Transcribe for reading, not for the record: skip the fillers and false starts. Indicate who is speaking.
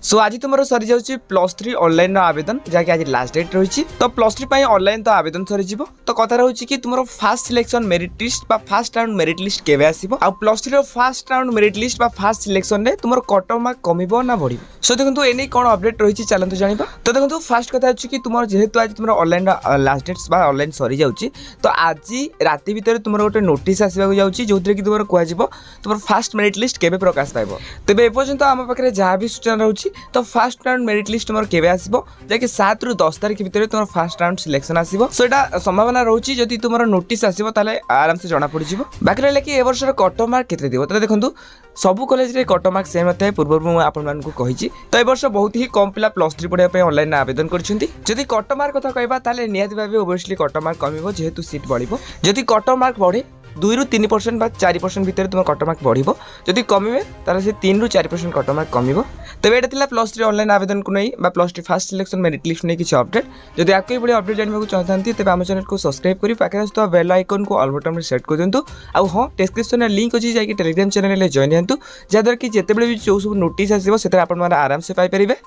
Speaker 1: सो आज तुम सरी जाऊँगी +3 ऑनलाइन आवेदन जहाँकि आज लास्ट डेट रही तो +3 ऑनलाइन तो आवेदन सरी तो कथा रही कि तुम fast selection merit list fast round merit list केवे आसो आ +3 fast round merit list fast selection में तुम कट मार्क कम ना बढ़ सो देखो एने कौन अपडेट रही चलते जाना तो देखो फास्ट कथा कि तुम जेहेतु आज तुम ऑनलाइन लास्ट डेट्स ऑनलाइन सरी जाऊँगी तो आज राति भितर तुम गोटे नोटिस आसवाक जाऊँगी जो कि तुम कह तुम फास्ट मेरिट लिस्ट केवे प्रकाश पाइब तेज एपर्यंत आम पाखे जहाँ भी सूचना रही तो फास्ट राउंड मेरिट लिस्ट तुम केवे आसो जैसे 7 ରୁ 10 तारीख भितर तुम फास्ट राउंड सिलेक्शन आसो सो यहाँ संभावना रही जदि तुम नोटिस आसो आराम से जना पड़ बाकी रहा कि ए वर्ष कट मार्क केते दिबो तो देखो सबू कॉलेज रे कट मार्क सेम था पूर्व मुझे आपको कही तो ए वर्ष बहुत ही कम पिला +3 पढ़ाई ऑनलाइन आवेदन करछंती कट मार्क कथा कहबा निहाती भाव ओबियसली कट मार्क कमिबो जेहेतु सीट बढ़िबो जदि कट मार्क बढ़े 2 ରୁ 3% बा 4% भितर तुम कट मार्क बढ़िबो जदि कमिबे ताले से 3 ରୁ 4% कट मार्क कमिबो तबे एटा थिला +3 ऑनलाइन आवेदन को नहीं बा +3 फास्ट सिलेक्शन मेरिट लिस्ट नहीं किसी अपडेट जदि आके बड़ी अपडेट जानबा को चाहतांती तबे हम चैनल को सब्सक्राइब करी पाखे तो बेल आइकन को ऑल बटन में सेट कर दियंतु आ हां डिस्क्रिप्शन में लिंक अछि जाके टेलीग्राम चैनल ले जॉइन हंतु जदर कि जेतेबेले भी जो सब नोटिस आसीबो सेते आपन माने आराम से पाई परिबे।